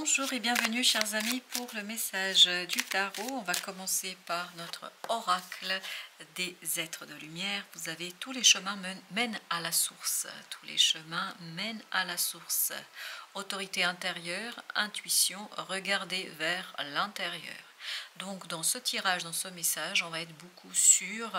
Bonjour et bienvenue chers amis pour le message du tarot. On va commencer par notre oracle des êtres de lumière. Vous avez tous les chemins mènent à la source. Tous les chemins mènent à la source. Autorité intérieure, intuition, regardez vers l'intérieur. Donc dans ce tirage, dans ce message, on va être beaucoup sur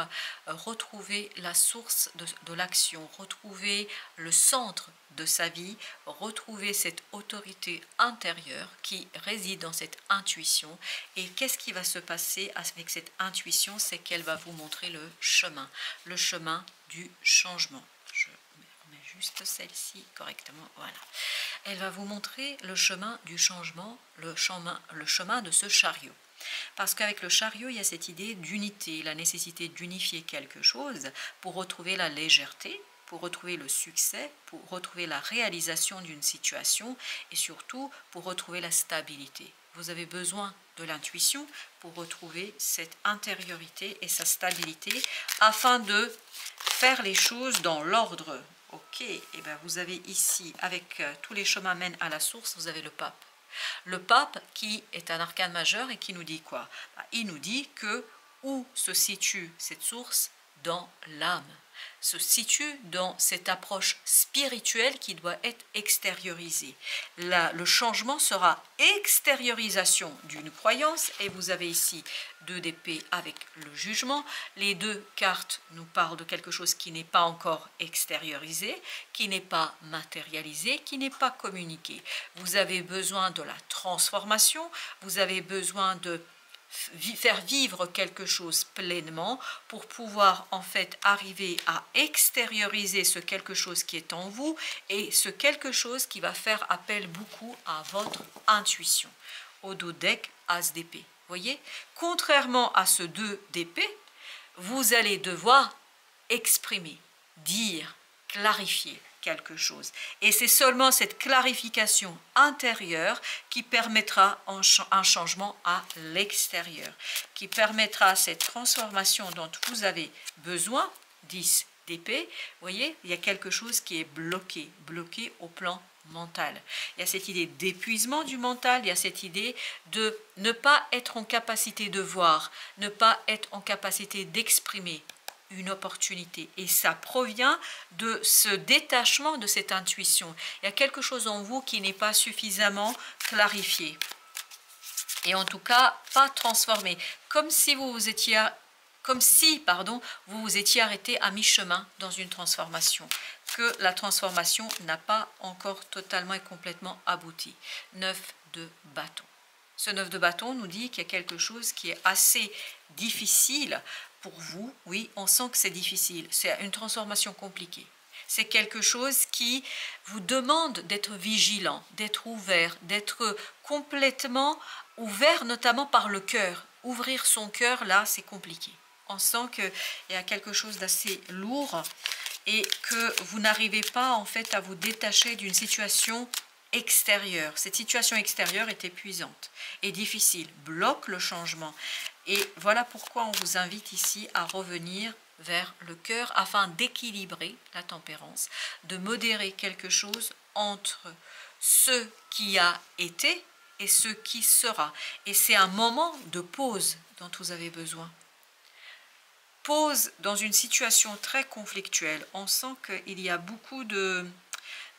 retrouver la source de l'action, retrouver le centre de sa vie, retrouver cette autorité intérieure qui réside dans cette intuition. Et qu'est-ce qui va se passer avec cette intuition? C'est qu'elle va vous montrer le chemin du changement. Je remets juste celle-ci correctement, voilà. Elle va vous montrer le chemin du changement, le chemin de ce chariot. Parce qu'avec le chariot, il y a cette idée d'unité, la nécessité d'unifier quelque chose pour retrouver la légèreté, pour retrouver le succès, pour retrouver la réalisation d'une situation et surtout pour retrouver la stabilité. Vous avez besoin de l'intuition pour retrouver cette intériorité et sa stabilité afin de faire les choses dans l'ordre. Ok, et bien vous avez ici, avec tous les chemins mènent à la source, vous avez le pape. Le pape qui est un arcane majeur et qui nous dit quoi? Il nous dit que où se situe cette source? Dans l'âme, se situe dans cette approche spirituelle qui doit être extériorisée. Le changement sera extériorisation d'une croyance et vous avez ici 2 d'épée avec le jugement. Les 2 cartes nous parlent de quelque chose qui n'est pas encore extériorisé, qui n'est pas matérialisé, qui n'est pas communiqué. Vous avez besoin de la transformation, vous avez besoin de faire vivre quelque chose pleinement pour pouvoir en fait arriver à extérioriser ce quelque chose qui est en vous et ce quelque chose qui va faire appel beaucoup à votre intuition. Au dos deck, as d'épée. Voyez, contrairement à ce 2 d'épée, vous allez devoir exprimer, dire, clarifier quelque chose. Et c'est seulement cette clarification intérieure qui permettra un changement à l'extérieur, qui permettra cette transformation dont vous avez besoin. 10 d'épée, vous voyez, il y a quelque chose qui est bloqué au plan mental. Il y a cette idée d'épuisement du mental, il y a cette idée de ne pas être en capacité de voir, ne pas être en capacité d'exprimer une opportunité, et ça provient de ce détachement de cette intuition. Il y a quelque chose en vous qui n'est pas suffisamment clarifié et en tout cas pas transformé, comme si vous vous étiez arrêté à mi-chemin dans une transformation, que la transformation n'a pas encore totalement et complètement abouti. 9 de bâton. Ce 9 de bâton nous dit qu'il y a quelque chose qui est assez difficile pour vous. Oui, on sent que c'est difficile, c'est une transformation compliquée. C'est quelque chose qui vous demande d'être vigilant, d'être ouvert, d'être complètement ouvert, notamment par le cœur. Ouvrir son cœur, là, c'est compliqué. On sent qu'il y a quelque chose d'assez lourd et que vous n'arrivez pas en fait à vous détacher d'une situation extérieure. Cette situation extérieure est épuisante et difficile, bloque le changement. Et voilà pourquoi on vous invite ici à revenir vers le cœur afin d'équilibrer la tempérance, de modérer quelque chose entre ce qui a été et ce qui sera. Et c'est un moment de pause dont vous avez besoin. Pause dans une situation très conflictuelle. On sent qu'il y a beaucoup de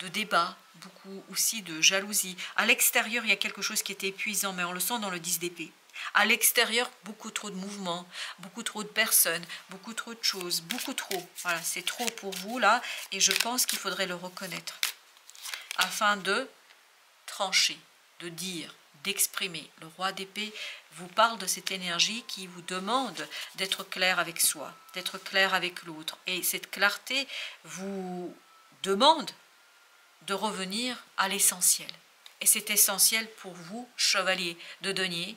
débats, beaucoup aussi de jalousie. À l'extérieur, il y a quelque chose qui est épuisant, mais on le sent dans le 10 d'épée. À l'extérieur, beaucoup trop de mouvements, beaucoup trop de personnes, beaucoup trop de choses, beaucoup trop. Voilà, c'est trop pour vous là, et je pense qu'il faudrait le reconnaître afin de trancher, de dire, d'exprimer. Le roi d'épée vous parle de cette énergie qui vous demande d'être clair avec soi, d'être clair avec l'autre. Et cette clarté vous demande de revenir à l'essentiel. Et c'est essentiel pour vous, chevalier de denier,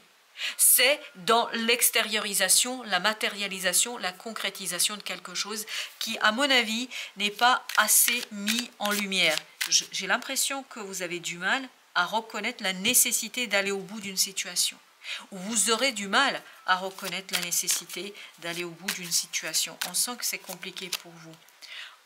c'est dans l'extériorisation, la matérialisation, la concrétisation de quelque chose qui, à mon avis, n'est pas assez mis en lumière. J'ai l'impression que vous avez du mal à reconnaître la nécessité d'aller au bout d'une situation. Ou vous aurez du mal à reconnaître la nécessité d'aller au bout d'une situation. On sent que c'est compliqué pour vous.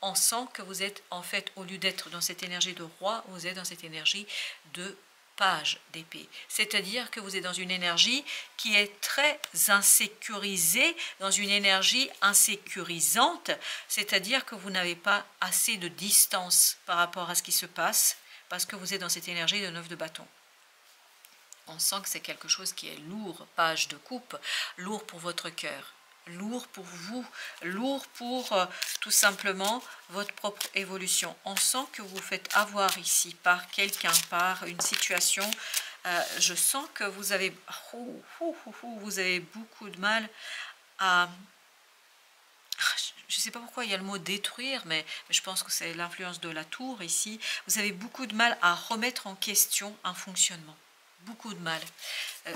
On sent que vous êtes, en fait, au lieu d'être dans cette énergie de roi, vous êtes dans cette énergie de page d'épée. C'est-à-dire que vous êtes dans une énergie qui est très insécurisée, dans une énergie insécurisante, c'est-à-dire que vous n'avez pas assez de distance par rapport à ce qui se passe, parce que vous êtes dans cette énergie de 9 de bâton. On sent que c'est quelque chose qui est lourd, page de coupe, lourd pour votre cœur, lourd pour vous, lourd pour tout simplement votre propre évolution. On sent que vous faites avoir ici par quelqu'un, par une situation. Je sens que vous avez, vous avez beaucoup de mal à... Je ne sais pas pourquoi il y a le mot détruire, mais je pense que c'est l'influence de la tour ici. Vous avez beaucoup de mal à remettre en question un fonctionnement. Beaucoup de mal.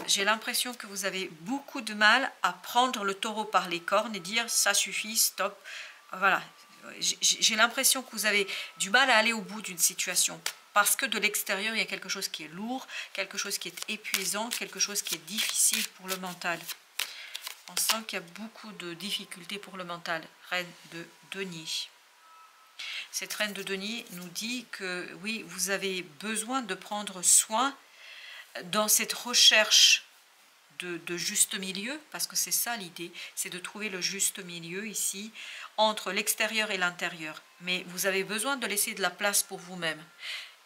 J'ai l'impression que vous avez beaucoup de mal à prendre le taureau par les cornes et dire ça suffit, stop. Voilà. J'ai l'impression que vous avez du mal à aller au bout d'une situation. Parce que de l'extérieur, il y a quelque chose qui est lourd, quelque chose qui est épuisant, quelque chose qui est difficile pour le mental. On sent qu'il y a beaucoup de difficultés pour le mental. Reine de denier. Cette reine de denier nous dit que oui, vous avez besoin de prendre soin dans cette recherche de juste milieu, parce que c'est ça l'idée, c'est de trouver le juste milieu ici, entre l'extérieur et l'intérieur. Mais vous avez besoin de laisser de la place pour vous-même.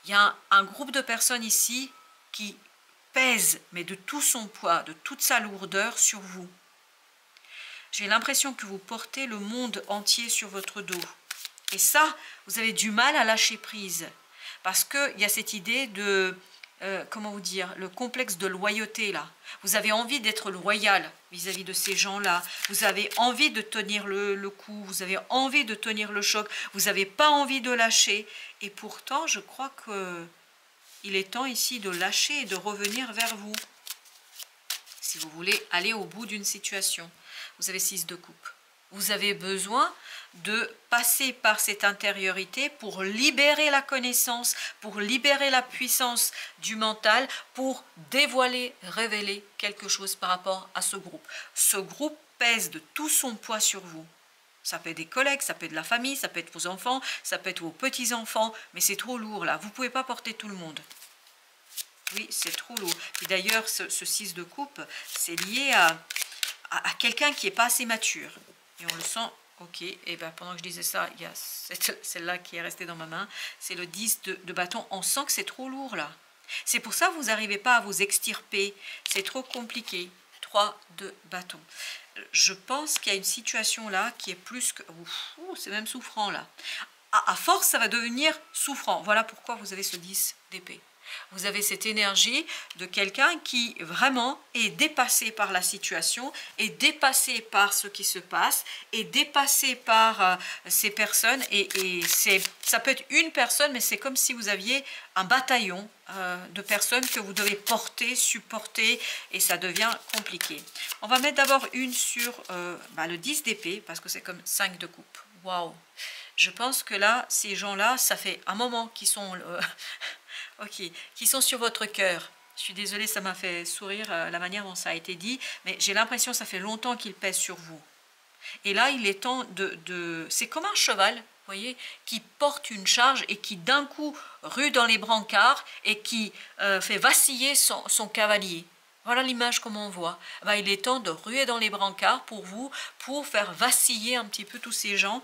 Il y a un groupe de personnes ici qui pèse, mais de tout son poids, de toute sa lourdeur sur vous. J'ai l'impression que vous portez le monde entier sur votre dos. Et ça, vous avez du mal à lâcher prise. Parce qu'il y a cette idée de, comment vous dire, le complexe de loyauté là. Vous avez envie d'être loyal vis-à-vis de ces gens-là. Vous avez envie de tenir le coup. Vous avez envie de tenir le choc. Vous n'avez pas envie de lâcher. Et pourtant, je crois qu'il est temps ici de lâcher et de revenir vers vous. Si vous voulez aller au bout d'une situation. Vous avez 6 de coupe. Vous avez besoin de passer par cette intériorité pour libérer la connaissance, pour libérer la puissance du mental, pour dévoiler, révéler quelque chose par rapport à ce groupe. Ce groupe pèse de tout son poids sur vous. Ça peut être des collègues, ça peut être de la famille, ça peut être vos enfants, ça peut être vos petits-enfants, mais c'est trop lourd là. Vous ne pouvez pas porter tout le monde. Oui, c'est trop lourd. Et d'ailleurs, ce 6 de coupe, c'est lié à quelqu'un qui n'est pas assez mature. Et on le sent, ok, et bien pendant que je disais ça, il y a celle-là qui est restée dans ma main, c'est le 10 de bâton. On sent que c'est trop lourd là. C'est pour ça que vous n'arrivez pas à vous extirper, c'est trop compliqué. 3 de bâton. Je pense qu'il y a une situation là qui est plus que... c'est même souffrant là. À force, ça va devenir souffrant. Voilà pourquoi vous avez ce 10 d'épée. Vous avez cette énergie de quelqu'un qui vraiment est dépassé par la situation, est dépassé par ce qui se passe, est dépassé par ces personnes. Et ça peut être une personne, mais c'est comme si vous aviez un bataillon de personnes que vous devez porter, supporter, et ça devient compliqué. On va mettre d'abord une sur le 10 d'épée, parce que c'est comme 5 de coupe. Waouh! Je pense que là, ces gens-là, ça fait un moment qu'ils sont... ok, qui sont sur votre cœur. Je suis désolée, ça m'a fait sourire la manière dont ça a été dit, mais j'ai l'impression que ça fait longtemps qu'ils pèsent sur vous. Et là, il est temps de... C'est comme un cheval, vous voyez, qui porte une charge et qui d'un coup rue dans les brancards et qui fait vaciller son cavalier. Voilà l'image comme on voit. Il est temps de ruer dans les brancards pour vous, pour faire vaciller un petit peu tous ces gens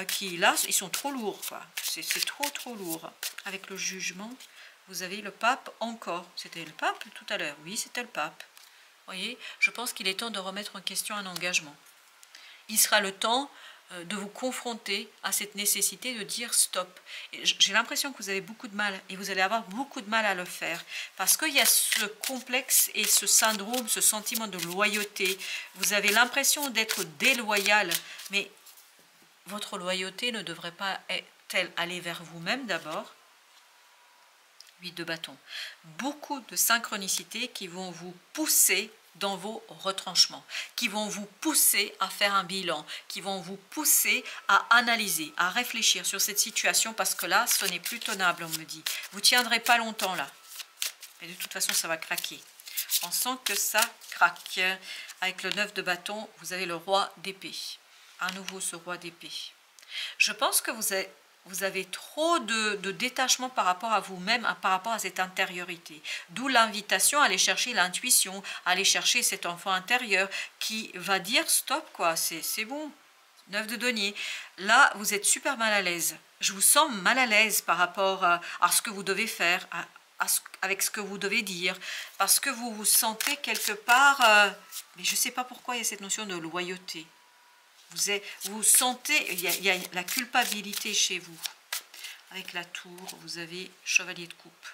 qui, là, ils sont trop lourds. C'est trop lourd. Avec le jugement, vous avez le pape encore. C'était le pape tout à l'heure. Oui, c'était le pape. Vous voyez, je pense qu'il est temps de remettre en question un engagement. Il sera le temps de vous confronter à cette nécessité de dire stop. J'ai l'impression que vous avez beaucoup de mal et vous allez avoir beaucoup de mal à le faire parce qu'il y a ce complexe et ce syndrome, ce sentiment de loyauté. Vous avez l'impression d'être déloyal, mais votre loyauté ne devrait pas être aller vers vous-même d'abord. 8 de bâton. Beaucoup de synchronicités qui vont vous pousser dans vos retranchements, qui vont vous pousser à faire un bilan, qui vont vous pousser à analyser, à réfléchir sur cette situation, parce que là, ce n'est plus tenable, on me dit. Vous ne tiendrez pas longtemps là. Mais de toute façon, ça va craquer. On sent que ça craque. Avec le 9 de bâton, vous avez le roi d'épée. À nouveau, ce roi d'épée. Je pense que vous êtes Vous avez trop de détachement par rapport à vous-même, par rapport à cette intériorité. D'où l'invitation à aller chercher l'intuition, à aller chercher cet enfant intérieur qui va dire stop quoi, c'est bon. 9 de denier. Là, vous êtes super mal à l'aise. Je vous sens mal à l'aise par rapport à ce que vous devez faire, avec ce que vous devez dire, parce que vous vous sentez quelque part, mais je ne sais pas pourquoi il y a cette notion de loyauté. Vous sentez, il y a la culpabilité chez vous. Avec la tour, vous avez chevalier de coupe.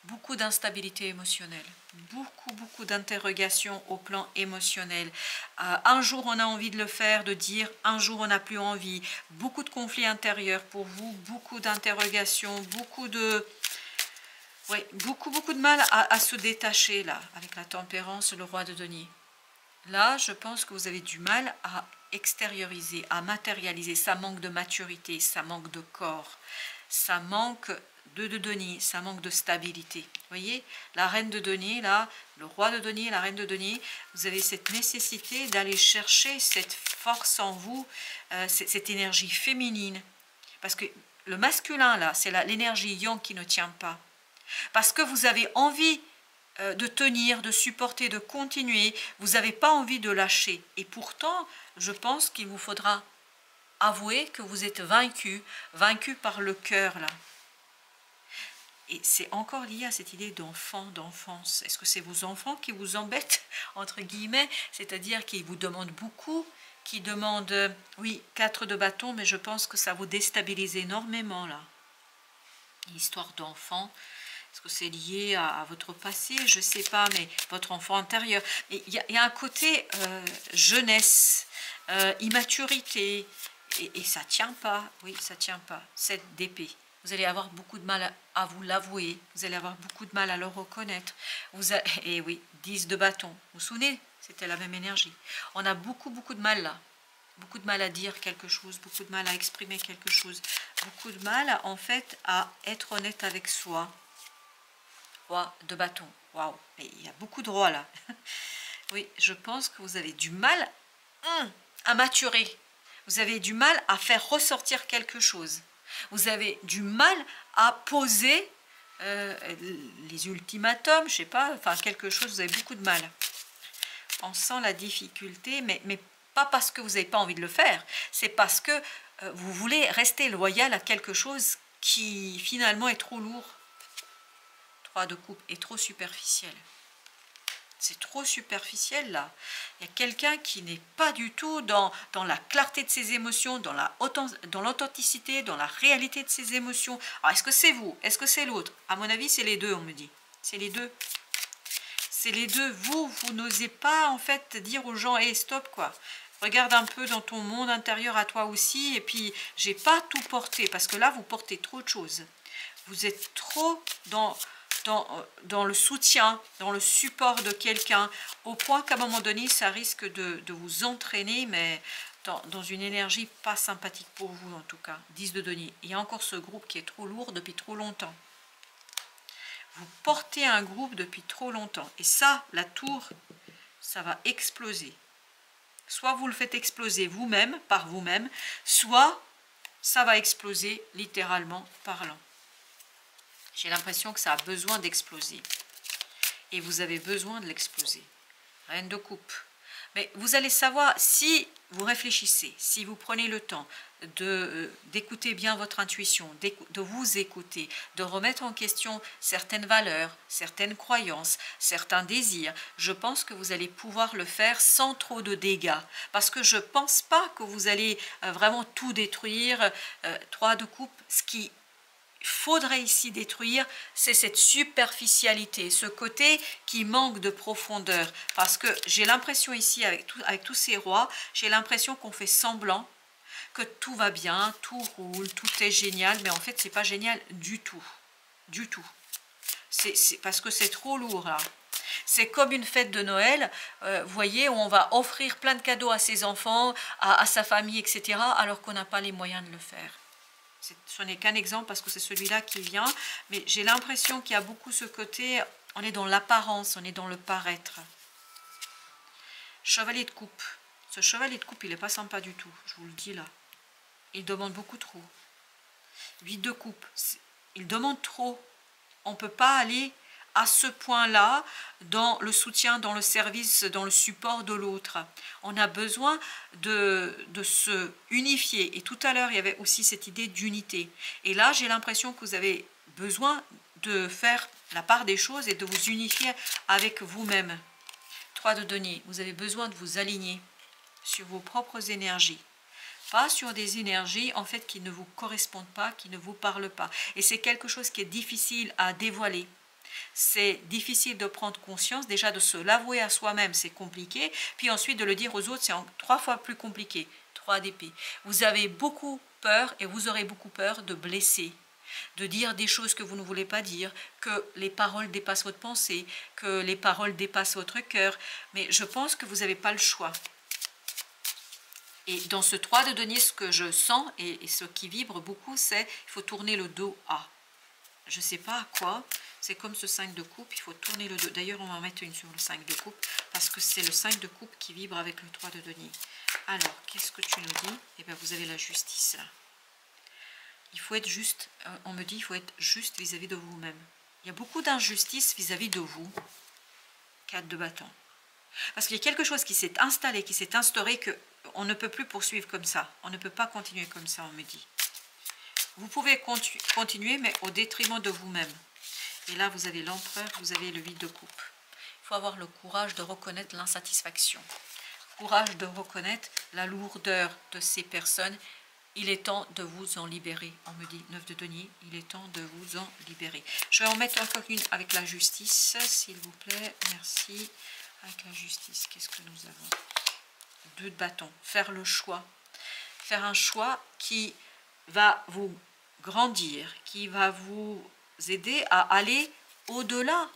Beaucoup d'instabilité émotionnelle, beaucoup d'interrogations au plan émotionnel. Un jour on a envie de le faire, de dire, un jour on n'a plus envie. Beaucoup de conflits intérieurs pour vous, beaucoup d'interrogations, beaucoup de mal à se détacher là, avec la tempérance, le roi de denier. Là, je pense que vous avez du mal à extérioriser, à matérialiser. Ça manque de maturité, ça manque de corps, ça manque de denier, ça manque de stabilité. Vous voyez, la reine de denier, là, le roi de denier, la reine de denier, vous avez cette nécessité d'aller chercher cette force en vous, cette énergie féminine. Parce que le masculin, là, c'est l'énergie yang qui ne tient pas. Parce que vous avez envie de tenir, de supporter, de continuer. Vous n'avez pas envie de lâcher. Et pourtant, je pense qu'il vous faudra avouer que vous êtes vaincu par le cœur, là. Et c'est encore lié à cette idée d'enfance. Est-ce que c'est vos enfants qui vous embêtent, entre guillemets, c'est-à-dire qui vous demandent beaucoup, qui demandent, oui, 4 de bâton, mais je pense que ça vous déstabilise énormément, là. Histoire d'enfant. Est-ce que c'est lié à votre passé? Je ne sais pas, mais votre enfant intérieur. Il y a un côté jeunesse, immaturité, et ça ne tient pas. Oui, ça ne tient pas. 7 d'épée. Vous allez avoir beaucoup de mal à vous l'avouer. Vous allez avoir beaucoup de mal à le reconnaître. Et oui, 10 de bâton. Vous vous souvenez? C'était la même énergie. On a beaucoup de mal là. Beaucoup de mal à dire quelque chose, beaucoup de mal à exprimer quelque chose. Beaucoup de mal, en fait, à être honnête avec soi. Roi de bâton. Waouh, mais il y a beaucoup de rois là. Oui, je pense que vous avez du mal à maturer. Vous avez du mal à faire ressortir quelque chose. Vous avez du mal à poser les ultimatums, je sais pas, enfin quelque chose, vous avez beaucoup de mal. On sent la difficulté, mais pas parce que vous n'avez pas envie de le faire, c'est parce que vous voulez rester loyal à quelque chose qui finalement est trop lourd. 3 de coupe est trop superficiel. C'est trop superficiel là. Il y a quelqu'un qui n'est pas du tout dans la clarté de ses émotions, dans l'authenticité, dans la réalité de ses émotions. Alors est-ce que c'est vous? Est-ce que c'est l'autre? À mon avis, c'est les deux, on me dit. C'est les deux. C'est les deux. Vous n'osez pas en fait dire aux gens, hey, stop quoi. Regarde un peu dans ton monde intérieur à toi aussi. Et puis, j'ai pas tout porté. Parce que là, vous portez trop de choses. Vous êtes trop dans le soutien, dans le support de quelqu'un, au point qu'à un moment donné, ça risque de vous entraîner, mais dans une énergie pas sympathique pour vous en tout cas. 10 de denier. Il y a encore ce groupe qui est trop lourd depuis trop longtemps. Vous portez un groupe depuis trop longtemps. Et ça, la tour, ça va exploser. Soit vous le faites exploser vous-même, par vous-même, soit ça va exploser littéralement parlant. J'ai l'impression que ça a besoin d'exploser. Et vous avez besoin de l'exploser. Reine de coupe. Mais vous allez savoir, si vous réfléchissez, si vous prenez le temps d'écouter bien votre intuition, de vous écouter, de remettre en question certaines valeurs, certaines croyances, certains désirs, je pense que vous allez pouvoir le faire sans trop de dégâts. Parce que je ne pense pas que vous allez vraiment tout détruire. 3 de coupe, ce qui faudrait ici détruire, c'est cette superficialité, ce côté qui manque de profondeur. Parce que j'ai l'impression ici, avec tous ces rois, j'ai l'impression qu'on fait semblant que tout va bien, tout roule, tout est génial, mais en fait, c'est pas génial du tout. Du tout. C'est parce que c'est trop lourd, là. C'est comme une fête de Noël, vous voyez, où on va offrir plein de cadeaux à ses enfants, à sa famille, etc., alors qu'on n'a pas les moyens de le faire. Ce n'est qu'un exemple parce que c'est celui-là qui vient, mais j'ai l'impression qu'il y a beaucoup ce côté, on est dans l'apparence, on est dans le paraître. Chevalier de coupe. Ce chevalier de coupe, il n'est pas sympa du tout, je vous le dis là. Il demande beaucoup trop. 8 de coupe, il demande trop. On ne peut pas aller à ce point-là dans le soutien, dans le service, dans le support de l'autre. On a besoin de se unifier. Et tout à l'heure, il y avait aussi cette idée d'unité. Et là, j'ai l'impression que vous avez besoin de faire la part des choses et de vous unifier avec vous-même. 3 de denier, vous avez besoin de vous aligner sur vos propres énergies. Pas sur des énergies en fait qui ne vous correspondent pas, qui ne vous parlent pas. Et c'est quelque chose qui est difficile à dévoiler. C'est difficile de prendre conscience, déjà de se l'avouer à soi-même, c'est compliqué. Puis ensuite de le dire aux autres, c'est 3 fois plus compliqué. 3 d'épée. Vous avez beaucoup peur et vous aurez beaucoup peur de blesser, de dire des choses que vous ne voulez pas dire, que les paroles dépassent votre pensée, que les paroles dépassent votre cœur. Mais je pense que vous n'avez pas le choix. Et dans ce 3 de denier, ce que je sens et ce qui vibre beaucoup, c'est qu'il faut tourner le dos à. Je ne sais pas à quoi, c'est comme ce 5 de coupe, il faut tourner le dos. D'ailleurs, on va en mettre une sur le 5 de coupe, parce que c'est le 5 de coupe qui vibre avec le 3 de denier. Alors, qu'est-ce que tu nous dis? Eh bien, vous avez la justice là. Il faut être juste, on me dit, il faut être juste vis-à-vis de vous-même. Il y a beaucoup d'injustice vis-à-vis de vous. 4 de bâton. Parce qu'il y a quelque chose qui s'est installé, qui s'est instauré, qu'on ne peut plus poursuivre comme ça. On ne peut pas continuer comme ça, on me dit. Vous pouvez continuer, mais au détriment de vous-même. Et là, vous avez l'empereur, vous avez le 8 de coupe. Il faut avoir le courage de reconnaître l'insatisfaction. Courage de reconnaître la lourdeur de ces personnes. Il est temps de vous en libérer. On me dit 9 de denier, il est temps de vous en libérer. Je vais en mettre encore une avec la justice, s'il vous plaît. Merci. Avec la justice, qu'est-ce que nous avons? 2 de bâton. Faire le choix. Faire un choix qui va vous grandir, qui va vous aider à aller au-delà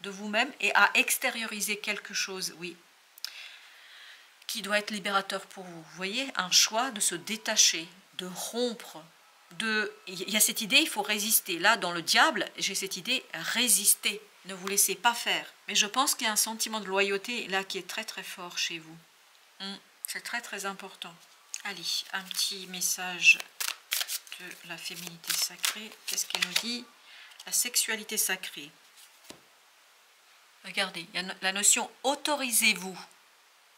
de vous-même et à extérioriser quelque chose, oui, qui doit être libérateur pour vous. Vous voyez, un choix de se détacher, de rompre, il y a cette idée, il faut résister. Là, dans le diable, j'ai cette idée, résister, ne vous laissez pas faire. Mais je pense qu'il y a un sentiment de loyauté là qui est très très fort chez vous. C'est très très important. Allez, un petit message de la féminité sacrée. Qu'est-ce qu'elle nous dit? La sexualité sacrée. Regardez, il y a la notion autorisez-vous.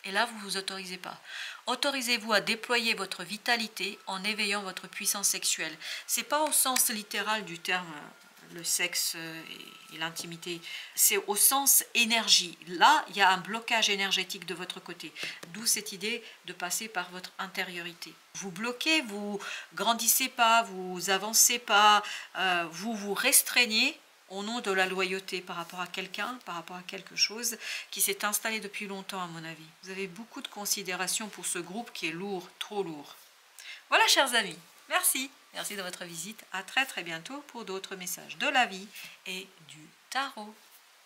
Et là, vous ne vous autorisez pas. Autorisez-vous à déployer votre vitalité en éveillant votre puissance sexuelle. Ce n'est pas au sens littéral du terme, le sexe et l'intimité. C'est au sens énergie. Là, il y a un blocage énergétique de votre côté. D'où cette idée de passer par votre intériorité. Vous bloquez, vous grandissez pas, vous avancez pas, vous vous restreignez au nom de la loyauté par rapport à quelqu'un, par rapport à quelque chose qui s'est installé depuis longtemps à mon avis. Vous avez beaucoup de considération pour ce groupe qui est lourd, trop lourd. Voilà chers amis, merci. Merci de votre visite. À très très bientôt pour d'autres messages de la vie et du tarot.